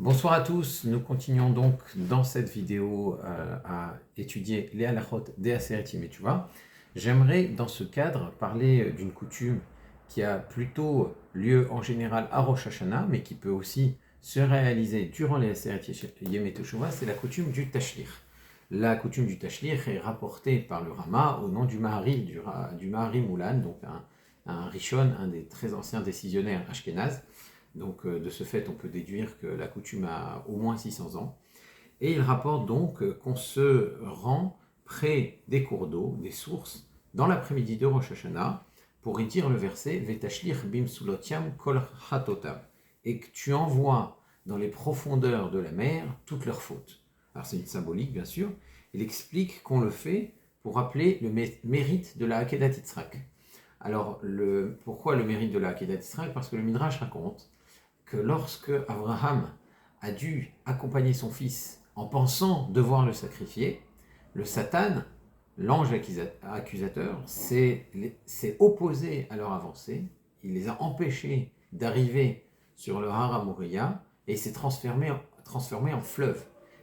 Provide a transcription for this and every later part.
Bonsoir à tous, nous continuons donc dans cette vidéo à étudier les halachot des Aseret Yemei Teshuvah. J'aimerais dans ce cadre parler d'une coutume qui a plutôt lieu en général à Rosh Hashanah, mais qui peut aussi se réaliser durant les Aseret Yemei Teshuvah, c'est la coutume du Tashlich. La coutume du Tashlich est rapportée par le Rama au nom du Mahari, du Mahari Moulan, donc un Rishon, un des très anciens décisionnaires ashkénazes. Donc de ce fait, on peut déduire que la coutume a au moins 600 ans. Et il rapporte donc qu'on se rend près des cours d'eau, des sources, dans l'après-midi de Rosh Hashanah, pour y dire le verset « Vetashlich bim sulotiam kol chatotam » et que tu envoies dans les profondeurs de la mer toutes leurs fautes. Alors c'est une symbolique, bien sûr. Il explique qu'on le fait pour rappeler le mérite de la Akedat Yitzhak. Alors, pourquoi le mérite de la Akedat Yitzhak? Parce que le Midrash raconte que lorsque Abraham a dû accompagner son fils en pensant devoir le sacrifier, le Satan, l'ange accusateur, s'est opposé à leur avancée, il les a empêchés d'arriver sur le Har Moriah et s'est transformé en fleuve.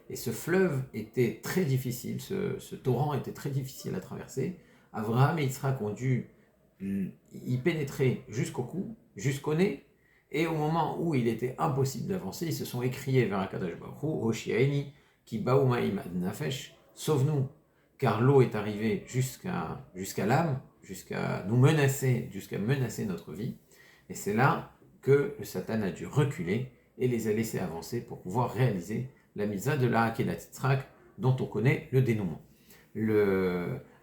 Et ce fleuve était très difficile, ce torrent était très difficile à traverser. Abraham et Yitzhak ont dû y pénétrer jusqu'au cou, jusqu'au nez, et au moment où il était impossible d'avancer, ils se sont écriés vers Akadosh Baruch Hu, Hoshiaini, ki baou ma'im ad nafesh, sauve-nous, car l'eau est arrivée jusqu'à l'âme, jusqu'à menacer notre vie. Et c'est là que le Satan a dû reculer et les a laissés avancer pour pouvoir réaliser la mitzvah de la Akedat Yitzhak, dont on connaît le dénouement.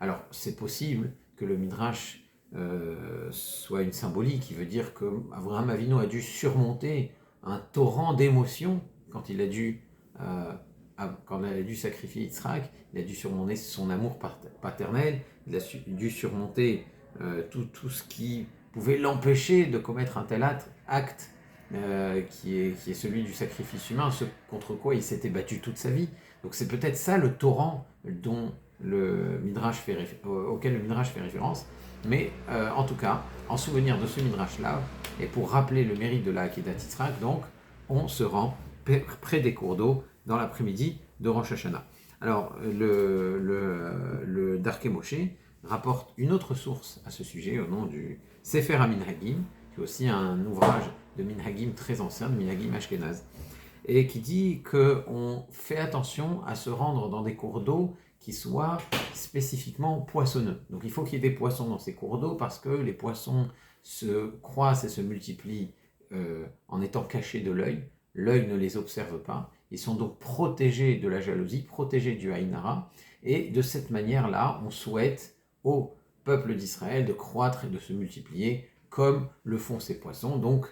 Alors, c'est possible que le Midrash soit une symbolique qui veut dire que Avraham Avinu a dû surmonter un torrent d'émotions quand il a dû sacrifier Yitzhak, il a dû surmonter son amour paternel, il a dû surmonter tout ce qui pouvait l'empêcher de commettre un tel acte qui est celui du sacrifice humain, ce contre quoi il s'était battu toute sa vie. Donc c'est peut-être ça le torrent auquel le Midrash fait référence. Mais en tout cas, en souvenir de ce Midrash-là, et pour rappeler le mérite de la Akedat Yitzhak, donc, on se rend près des cours d'eau dans l'après-midi de Rosh Hashanah. Alors, le Darkei Moshe rapporte une autre source à ce sujet, au nom du Sefer HaMinhagim, qui est aussi un ouvrage de Minhagim très ancien, de Minhagim Ashkenaz, et qui dit qu'on fait attention à se rendre dans des cours d'eau qui soient spécifiquement poissonneux. Donc il faut qu'il y ait des poissons dans ces cours d'eau parce que les poissons se croissent et se multiplient en étant cachés de l'œil. L'œil ne les observe pas. Ils sont donc protégés de la jalousie, protégés du Aïn Hara. Et de cette manière-là, on souhaite au peuple d'Israël de croître et de se multiplier comme le font ces poissons. Donc,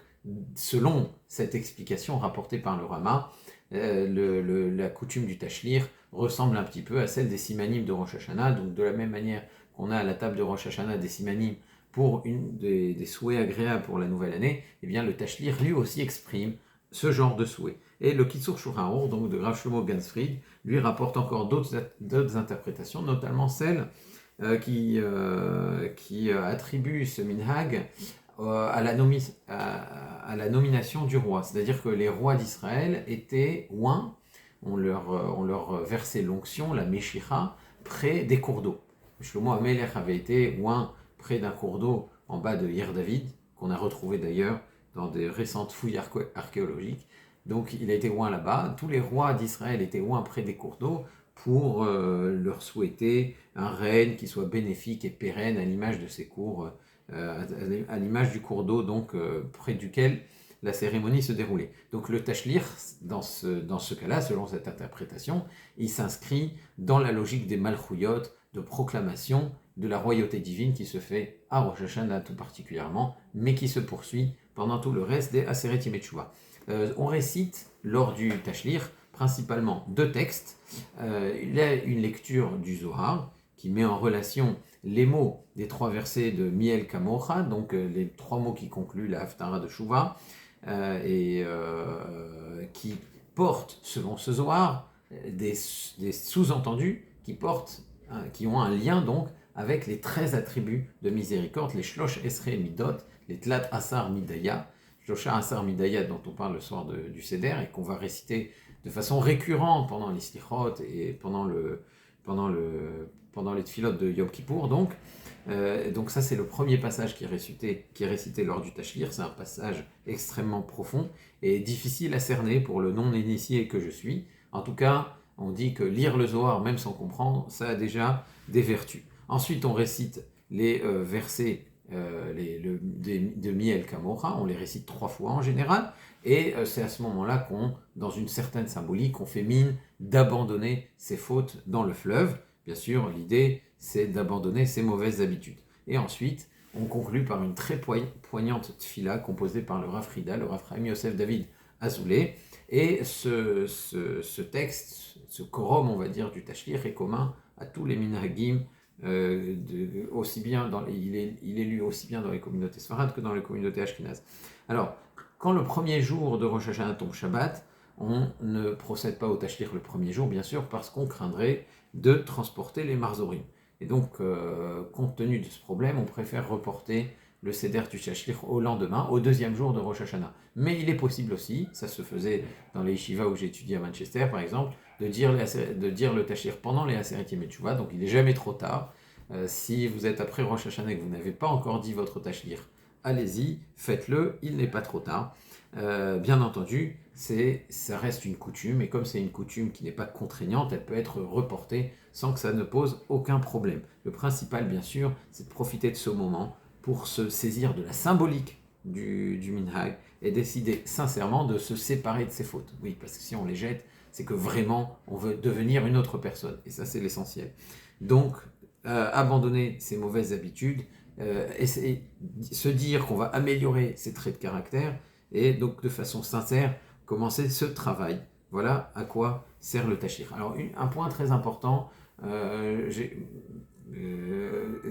selon cette explication rapportée par le Rama, la coutume du Tashlir ressemble un petit peu à celle des simanim de Rosh Hashanah. Donc de la même manière qu'on a à la table de Rosh Hashanah des simanim pour des souhaits agréables pour la nouvelle année, eh bien le Tashlir lui aussi exprime ce genre de souhait. Et le Kitzur Shulchan Aruch, donc de Rav Shlomo Gansfried, lui rapporte encore d'autres interprétations, notamment celle qui attribue ce minhag à la nomination du roi. C'est-à-dire que les rois d'Israël étaient oints, on leur versait l'onction, la Meshicha, près des cours d'eau. Shlomo HaMelech avait été oint près d'un cours d'eau en bas de Yer David, qu'on a retrouvé d'ailleurs dans des récentes fouilles archéologiques. Donc il a été oint là-bas. Tous les rois d'Israël étaient oints près des cours d'eau pour leur souhaiter un règne qui soit bénéfique et pérenne à l'image de ces cours, à l'image du cours d'eau donc près duquel la cérémonie se déroulait. Donc le Tashlir, dans ce cas-là, selon cette interprétation, il s'inscrit dans la logique des Malchouyot, de proclamation de la royauté divine qui se fait à Rosh Hashanah tout particulièrement, mais qui se poursuit pendant tout le reste des Aseret Yemei Teshuvah. On récite lors du Tashlir principalement deux textes. Il y a une lecture du Zohar qui met en relation les mots des trois versets de Miel Kamocha, donc les trois mots qui concluent la Haftara de Shuvah, qui portent, selon ce Zohar, des sous-entendus qui ont un lien donc avec les 13 attributs de miséricorde, les Shlosh Esrei Midot, les Tlat Asar Midaya, Josha Asar Midayat dont on parle le soir du Seder et qu'on va réciter de façon récurrente pendant les slichot et pendant les tfilot de Yom Kippour. Donc ça c'est le premier passage qui est récité lors du Tashlir. C'est un passage extrêmement profond et difficile à cerner pour le non-initié que je suis. En tout cas, on dit que lire le Zohar, même sans comprendre, ça a déjà des vertus. Ensuite, on récite les versets de Miel Kamora, on les récite 3 fois en général, et c'est à ce moment-là dans une certaine symbolique, on fait mine d'abandonner ses fautes dans le fleuve. Bien sûr, l'idée, c'est d'abandonner ses mauvaises habitudes. Et ensuite, on conclut par une très poignante tfila composée par le Rav Frida, le Rav Chaim Yosef David Azoulay. Et ce texte, ce quorum, on va dire, du Tashlir est commun à tous les minhagim, aussi bien il est lu aussi bien dans les communautés sfarades que dans les communautés ashkénazes. Alors, quand le premier jour de Rosh Hashanah tombe Shabbat, on ne procède pas au Tashlir le premier jour, bien sûr, parce qu'on craindrait de transporter les marzorim. Et donc, compte tenu de ce problème, on préfère reporter le Seder du Tashlir au lendemain, au deuxième jour de Rosh Hashanah. Mais il est possible aussi, ça se faisait dans les yeshivas où j'ai étudié à Manchester par exemple, de dire le Tashlir pendant les Aseret Yemei Teshuvah, donc il n'est jamais trop tard. Si vous êtes après Rosh Hashanah et que vous n'avez pas encore dit votre Tashlir, allez-y, faites-le, il n'est pas trop tard. Bien entendu, ça reste une coutume, et comme c'est une coutume qui n'est pas contraignante, elle peut être reportée sans que ça ne pose aucun problème. Le principal, bien sûr, c'est de profiter de ce moment pour se saisir de la symbolique du minhag et décider sincèrement de se séparer de ses fautes. Oui, parce que si on les jette, c'est que vraiment on veut devenir une autre personne, et ça c'est l'essentiel. Donc, abandonner ses mauvaises habitudes, se dire qu'on va améliorer ses traits de caractère, et donc de façon sincère, commencer ce travail. Voilà à quoi sert le Tashlir. Alors, un point très important,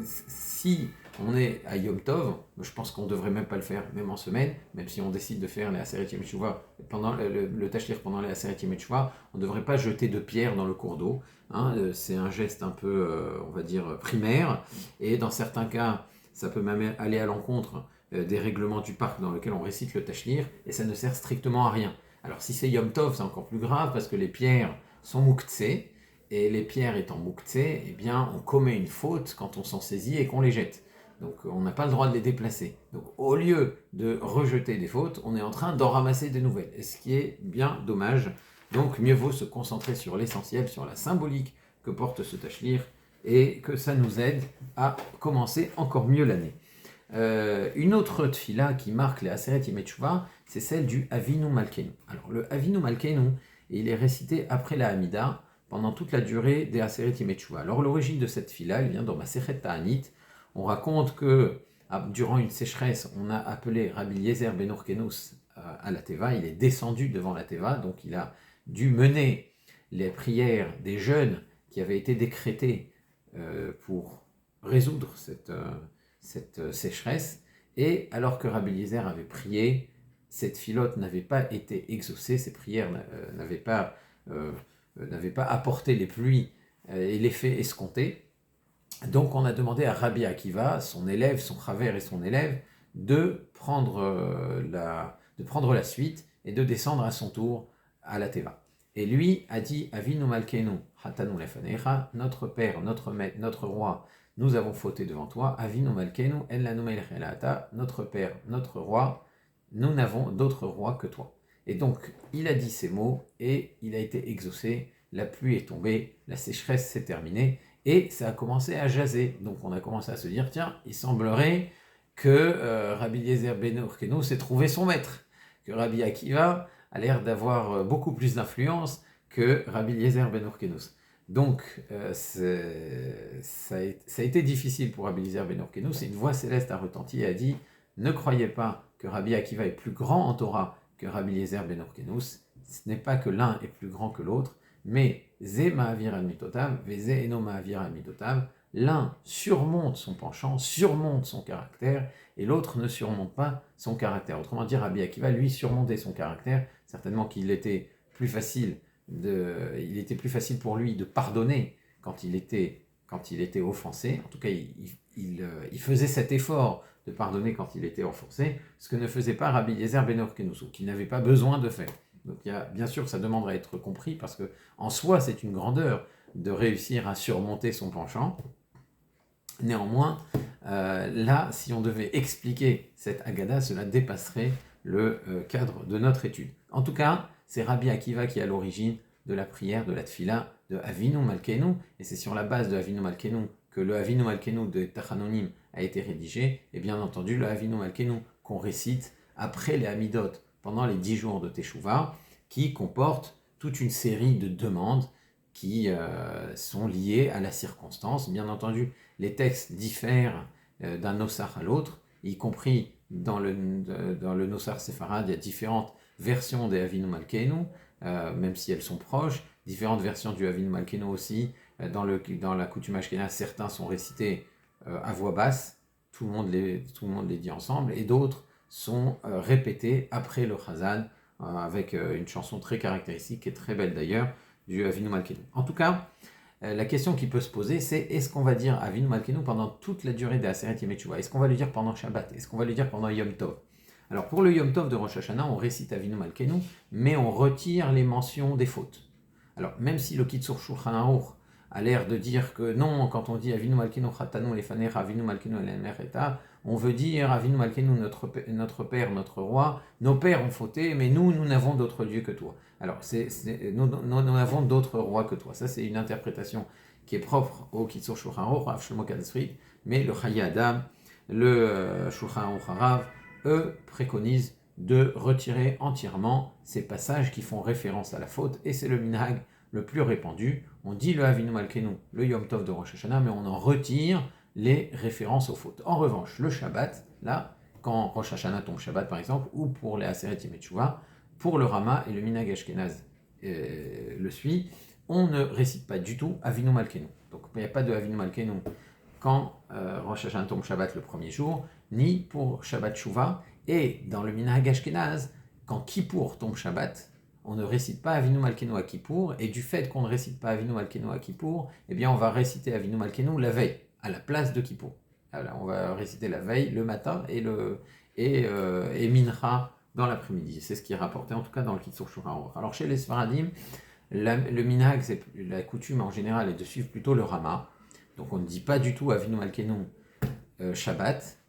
si on est à Yom Tov, je pense qu'on ne devrait même pas le faire, même en semaine, même si on décide de faire les Aseret Yemei Teshuvah pendant le Tashlir pendant les Aseret Yemei Teshuvah, on ne devrait pas jeter de pierres dans le cours d'eau. Hein, c'est un geste un peu, on va dire, primaire, et dans certains cas, ça peut même aller à l'encontre des règlements du parc dans lequel on récite le Tashlir, et ça ne sert strictement à rien. Alors si c'est Yom Tov, c'est encore plus grave, parce que les pierres sont mouktsé, et les pierres étant mouktsé, eh bien on commet une faute quand on s'en saisit et qu'on les jette. Donc on n'a pas le droit de les déplacer. Donc au lieu de rejeter des fautes, on est en train d'en ramasser des nouvelles, et ce qui est bien dommage. Donc mieux vaut se concentrer sur l'essentiel, sur la symbolique que porte ce Tashlir, et que ça nous aide à commencer encore mieux l'année. Une autre tfila qui marque les Aseret Yemei Teshuvah, c'est celle du Avinu Malkeinu. Alors le Avinu Malkeinu, il est récité après la Hamida pendant toute la durée des Aseret Yemei Teshuvah. Alors l'origine de cette tfila, elle vient dans Masechet Ta'anit. On raconte que durant une sécheresse, on a appelé Rabbi Eliezer ben Urkenus à la Teva. Il est descendu devant la Teva, donc il a dû mener les prières des jeunes qui avaient été décrétées pour résoudre cette sécheresse. Et alors que Rabbi Eliezer avait prié, cette filote n'avait pas été exaucée, ses prières n'avaient pas apporté les pluies et l'effet escompté. Donc on a demandé à Rabbi Akiva, son élève, son chaver et son élève, de prendre la suite et de descendre à son tour à la Teva. Et lui a dit Avinu Malkeinu Hatanu Lefanecha, notre Père, notre Maître, notre Roi, nous avons fauté devant toi. Avinu Malkeinu En Lanu Melech Elata, notre Père, notre Roi, nous n'avons d'autre roi que toi. Et donc il a dit ces mots et il a été exaucé. La pluie est tombée, la sécheresse s'est terminée. Et ça a commencé à jaser. Donc on a commencé à se dire, tiens, il semblerait que Rabbi Eliezer ben Urkenus s'est trouvé son maître, que Rabbi Akiva a l'air d'avoir beaucoup plus d'influence que Rabbi Eliezer ben Urkenus. Donc ça a été difficile pour Rabbi Eliezer ben Urkenus, et une voix céleste a retenti et a dit, ne croyez pas que Rabbi Akiva est plus grand en Torah que Rabbi Eliezer ben Urkenus, ce n'est pas que l'un est plus grand que l'autre, mais Ze Ma'avir al Mitotav, Veze Eno Ma'avir al Mitotav, l'un surmonte son penchant, surmonte son caractère, et l'autre ne surmonte pas son caractère. Autrement dit, Rabbi Akiva, lui, surmontait son caractère, certainement qu'il était il était plus facile pour lui de pardonner quand il était quand il était offensé. En tout cas, il faisait cet effort de pardonner quand il était offensé, ce que ne faisait pas Rabbi Eliezer ben Horkenosou, qu'il n'avait pas besoin de faire. Donc bien sûr, ça demanderait à être compris, parce que en soi, c'est une grandeur de réussir à surmonter son penchant. Néanmoins, là, si on devait expliquer cette Haggadah, cela dépasserait le cadre de notre étude. En tout cas, c'est Rabbi Akiva qui est à l'origine de la prière, de la tfila de Avinu Malkeinu, et c'est sur la base de Avinu Malkeinu que le Avinu Malkeinu de Tachanonim a été rédigé, et bien entendu le Avinu Malkeinu qu'on récite après les Hamidot, pendant les 10 jours de Teshuvah, qui comporte toute une série de demandes qui sont liées à la circonstance. Bien entendu, les textes diffèrent d'un Nosar à l'autre, y compris dans le Nosar séfarade, il y a différentes versions des Avinu Malkeinu, même si elles sont proches, différentes versions du Avinu Malkeinu aussi. Dans la coutume ashkénaze, certains sont récités à voix basse, tout le monde les dit ensemble, et d'autres sont répétés après le Chazan, avec une chanson très caractéristique et très belle d'ailleurs, du Avinu Malkeinu. En tout cas, la question qui peut se poser, c'est est-ce qu'on va dire Avinu Malkeinu pendant toute la durée des Aseret Yemei Teshuvah? Est-ce qu'on va le dire pendant Shabbat? Est-ce qu'on va le dire pendant Yom Tov? Alors pour le Yom Tov de Rosh Hashanah, on récite Avinu Malkeinu, mais on retire les mentions des fautes. Alors même si le Kitzur Shulchan Aruch a l'air de dire que non, quand on dit Avinu Malkeinu Chatanu Lefanecha, Avinu Malkeinu Elemereta, on veut dire Avinu Malkeinu, notre Père, notre Roi, nos pères ont fauté, mais nous n'avons d'autre Dieu que toi. Alors, nous n'avons d'autres rois que toi. Ça, c'est une interprétation qui est propre au Kitzur Shulchan Aruch, Rav Shlomo Kalsfrid, mais le Chayei Adam, le Shulchan Aruch Harav, eux, préconisent de retirer entièrement ces passages qui font référence à la faute, et c'est le minhag le plus répandu. On dit le Avinu Malkeinu, le Yom Tov de Rosh Hashanah, mais on en retire les références aux fautes. En revanche, le Shabbat, là, quand Rosh Hashanah tombe Shabbat par exemple, ou pour les Aseret Yemei Teshuvah, pour le Rama et le minhag ashkénaze le suit, on ne récite pas du tout Avinu Malkeinu. Donc il n'y a pas de Avinu Malkeinu quand Rosh Hashanah tombe Shabbat le premier jour, ni pour Shabbat Shuvah, et dans le minhag ashkénaze, quand Kippour tombe Shabbat, on ne récite pas Avinu Malkeinu à Kippour, et du fait qu'on ne récite pas Avinu Malkeinu à Kippour, eh bien on va réciter Avinu Malkeinu la veille, à la place de Kippour. Voilà, on va réciter la veille, le matin, et Mincha dans l'après-midi. C'est ce qui est rapporté en tout cas dans le Kitzur Shulchan Aruch. Alors chez les Sfaradim, le minhag, la coutume en général est de suivre plutôt le Rama. Donc on ne dit pas du tout Avinu Malkeinu Shabbat,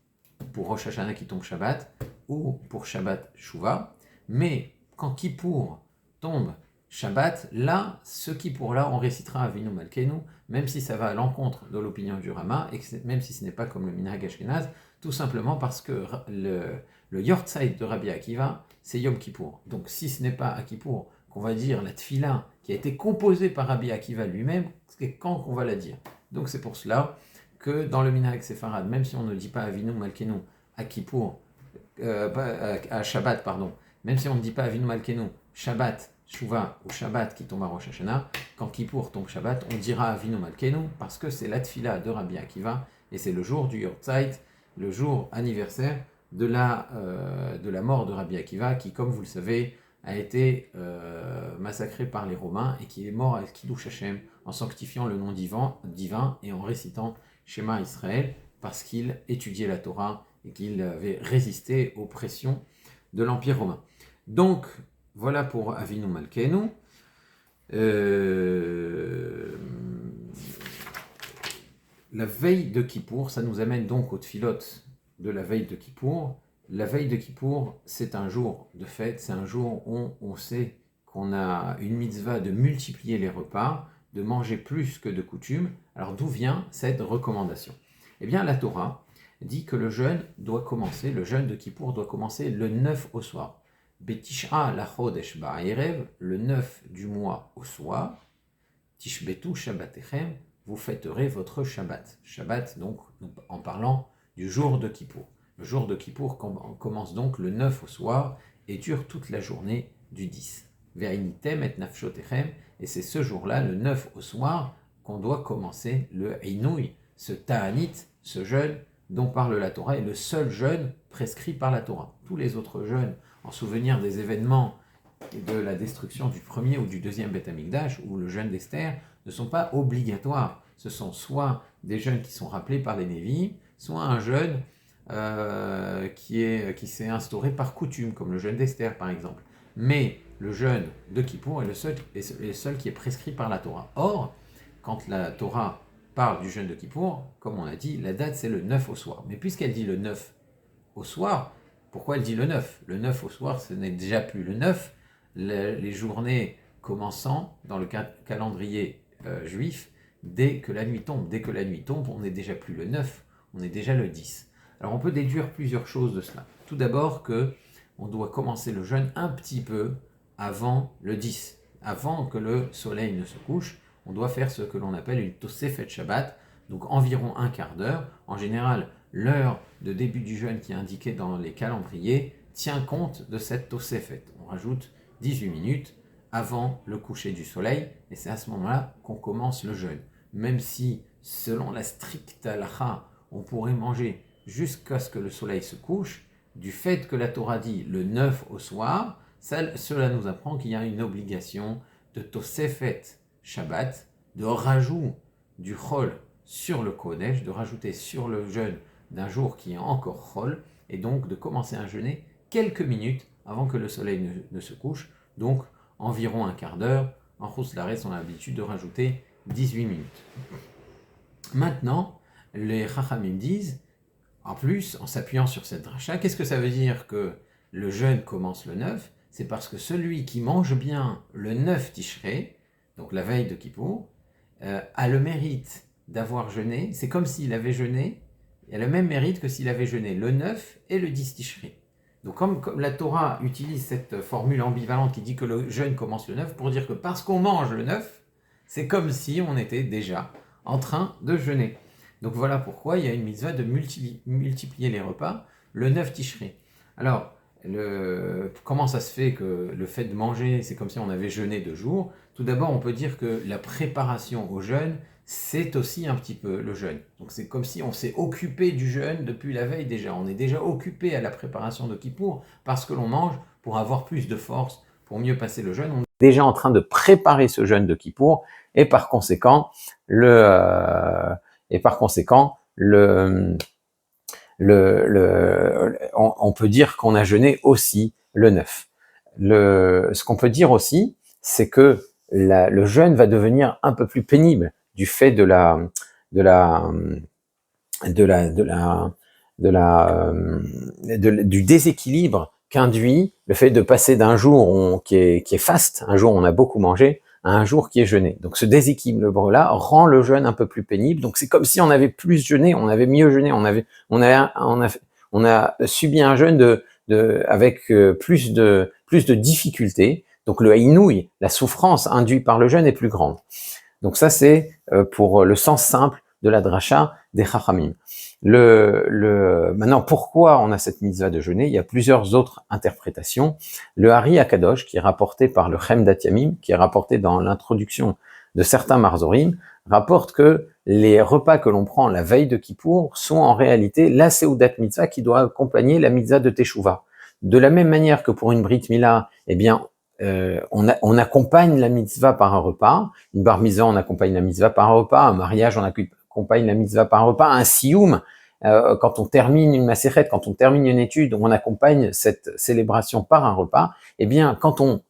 pour Rosh Hashanah qui tombe Shabbat, ou pour Shabbat Shuvah, mais quand Kippour tombe Shabbat, là, ce Kippour-là, on récitera Avinu Malkeinu, même si ça va à l'encontre de l'opinion du Rama, et même si ce n'est pas comme le minhag ashkénaze, tout simplement parce que le Yortzeit de Rabbi Akiva, c'est Yom Kippour. Donc si ce n'est pas à Kippour qu'on va dire la tfila qui a été composée par Rabbi Akiva lui-même, c'est quand qu'on va la dire. Donc c'est pour cela que dans le minhag séfarade, même si on ne dit pas Avinu Malkeinu à Kippour, à Shabbat, pardon, même si on ne dit pas Avinu Malkeinu Shabbat, Shuvah ou Shabbat qui tombe à Rosh Hashanah, quand Kippour tombe Shabbat, on dira Avinu Malkeinu parce que c'est la tfila de Rabbi Akiva et c'est le jour du Yortzeit, le jour anniversaire de la mort de Rabbi Akiva qui, comme vous le savez, a été massacré par les Romains et qui est mort à Kiddush Hashem en sanctifiant le nom divin et en récitant Shema Israël parce qu'il étudiait la Torah et qu'il avait résisté aux pressions de l'Empire romain. Donc, voilà pour Avinu Malkeinu. La veille de Kippour, ça nous amène donc aux tfilotes de la veille de Kippour. La veille de Kippour, c'est un jour de fête, c'est un jour où on sait qu'on a une mitzvah de multiplier les repas, de manger plus que de coutume. Alors d'où vient cette recommandation? Eh bien la Torah dit que le jeûne de Kippour doit commencer le 9 au soir. Betish'a la chodesh ba'erev, le 9 du mois au soir. Tishbetu shabbatechem, vous fêterez votre Shabbat. Shabbat, donc, en parlant du jour de Kippour. Le jour de Kippour commence donc le 9 au soir et dure toute la journée du 10. Ve'initem et nafshotechem, et c'est ce jour-là, le 9 au soir, qu'on doit commencer le Einouï, ce Ta'anit, ce jeûne dont parle la Torah, est le seul jeûne prescrit par la Torah. Tous les autres jeûnes, en souvenir des événements de la destruction du premier ou du deuxième Beth Amikdash, ou le jeûne d'Esther, ne sont pas obligatoires. Ce sont soit des jeûnes qui sont rappelés par les Névis, soit un jeûne qui s'est instauré par coutume, comme le jeûne d'Esther par exemple. Mais le jeûne de Kippour est le seul qui est prescrit par la Torah. Or, quand la Torah parle du jeûne de Kippour, comme on a dit, la date c'est le 9 au soir. Mais puisqu'elle dit le 9 au soir, pourquoi elle dit le 9 ? Le 9 au soir, ce n'est déjà plus le 9. Les journées commençant dans le calendrier juif, dès que la nuit tombe. Dès que la nuit tombe, on n'est déjà plus le 9, on est déjà le 10. Alors on peut déduire plusieurs choses de cela. Tout d'abord que on doit commencer le jeûne un petit peu avant le 10. Avant que le soleil ne se couche, on doit faire ce que l'on appelle une Tosefet Shabbat, donc environ un quart d'heure. En général, l'heure de début du jeûne qui est indiquée dans les calendriers tient compte de cette Tosefet. On rajoute 18 minutes avant le coucher du soleil, et c'est à ce moment-là qu'on commence le jeûne. Même si, selon la stricte halakha, on pourrait manger jusqu'à ce que le soleil se couche, du fait que la Torah dit le 9 au soir, cela nous apprend qu'il y a une obligation de Tosefet Shabbat, de rajout du Chol sur le Kodesh, de rajouter sur le jeûne d'un jour qui est encore Chol, et donc de commencer à jeûner quelques minutes avant que le soleil ne se couche, donc environ un quart d'heure. En Chutz La'aretz, on a l'habitude de rajouter 18 minutes. Maintenant, les Chachamim disent, en plus, en s'appuyant sur cette dracha, qu'est-ce que ça veut dire que le jeûne commence le 9 ? C'est parce que celui qui mange bien le 9 Tishrei, donc la veille de Kippour, a le mérite d'avoir jeûné. C'est comme s'il avait jeûné, il a le même mérite que s'il avait jeûné le 9 et le 10 Tishrei. Donc comme la Torah utilise cette formule ambivalente qui dit que le jeûne commence le 9, pour dire que parce qu'on mange le 9, c'est comme si on était déjà en train de jeûner. Donc voilà pourquoi il y a une mitzvah de multiplier les repas le 9 Tishrei. Alors, comment ça se fait que le fait de manger, c'est comme si on avait jeûné 2 jours ? Tout d'abord, on peut dire que la préparation au jeûne, c'est aussi un petit peu le jeûne. Donc c'est comme si on s'est occupé du jeûne depuis la veille déjà. On est déjà occupé à la préparation de Kippour parce que l'on mange pour avoir plus de force, pour mieux passer le jeûne. On est déjà en train de préparer ce jeûne de Kippour et par conséquent, on peut dire qu'on a jeûné aussi le 9. Ce qu'on peut dire aussi, c'est que le jeûne va devenir un peu plus pénible du fait du déséquilibre qu'induit le fait de passer d'un jour qui est faste, un jour où on a beaucoup mangé, à un jour qui est jeûné. Donc ce déséquilibre-là rend le jeûne un peu plus pénible. Donc c'est comme si on avait plus jeûné, on avait mieux jeûné, on a subi un jeûne avec plus de difficultés. Donc le haïnouï, la souffrance induite par le jeûne est plus grande. Donc ça c'est pour le sens simple de la dracha des Chachamim. Maintenant, pourquoi on a cette mitzvah de jeûner ? Il y a plusieurs autres interprétations. Le Hari Akadosh, qui est rapporté par le Chemdat Yamim, qui est rapporté dans l'introduction de certains Marzorim, rapporte que les repas que l'on prend la veille de Kippour sont en réalité la Seudat Mitzvah qui doit accompagner la Mitzvah de Teshuvah. De la même manière que pour une Brit Mila, eh bien, on accompagne la mitzvah par un repas. Une bar mitzvah, on accompagne la mitzvah par un repas. Un mariage, on accompagne la mitzvah par un repas. Un sioum, quand on termine une macérette, quand on termine une étude, on accompagne cette célébration par un repas. Eh bien, quand on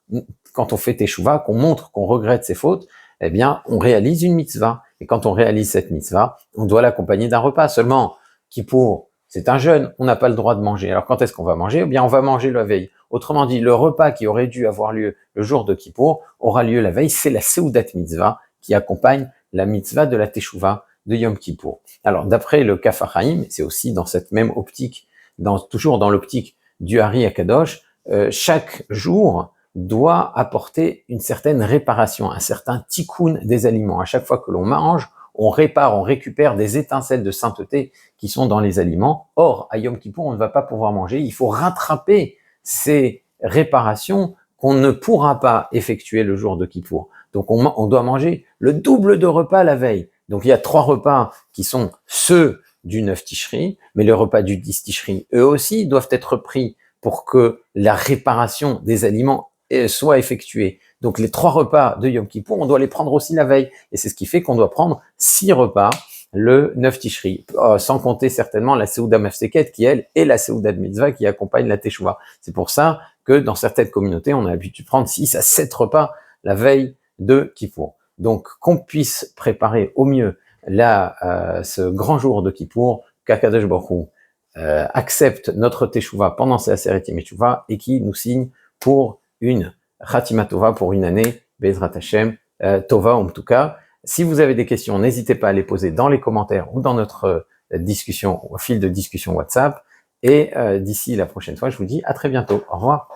fait teshuva, qu'on montre qu'on regrette ses fautes, eh bien, on réalise une mitzvah. Et quand on réalise cette mitzvah, on doit l'accompagner d'un repas. Seulement, Kippour, c'est un jeûne, on n'a pas le droit de manger. Alors quand est-ce qu'on va manger ? Eh bien, on va manger la veille. Autrement dit, le repas qui aurait dû avoir lieu le jour de Kippour aura lieu la veille. C'est la Seudat Mitzvah qui accompagne la mitzvah de la Teshuvah de Yom Kippour. Alors, d'après le Kaf HaChaim, c'est aussi dans cette même optique, toujours dans l'optique du Hari Akadosh, chaque jour doit apporter une certaine réparation, un certain tikkun des aliments. À chaque fois que l'on mange, on répare, on récupère des étincelles de sainteté qui sont dans les aliments. Or, à Yom Kippour, on ne va pas pouvoir manger. Il faut rattraper ces réparations qu'on ne pourra pas effectuer le jour de Kippour. Donc, on doit manger le double de repas la veille. Donc, il y a 3 repas qui sont ceux du 9 Tishri, mais les repas du 10 Tishri, eux aussi, doivent être pris pour que la réparation des aliments soit effectué. Donc les 3 repas de Yom Kippour, on doit les prendre aussi la veille. Et c'est ce qui fait qu'on doit prendre 6 repas le 9 Tishri, sans compter certainement la Seuda Mafseket qui, elle, est la Seuda de Mitzvah qui accompagne la Teshuvah. C'est pour ça que dans certaines communautés, on a l'habitude de prendre 6 à 7 repas la veille de Kippour. Donc, qu'on puisse préparer au mieux ce grand jour de Kippour, qu'Akadosh Baruch Hu accepte notre Teshuvah pendant ces Aseret Yemei Teshuvah et qui nous signe pour une Chatima Tova, pour une année, Bezrat Hashem, Tova en tout cas. Si vous avez des questions, n'hésitez pas à les poser dans les commentaires ou dans notre discussion, fil de discussion WhatsApp. Et d'ici la prochaine fois, je vous dis à très bientôt. Au revoir.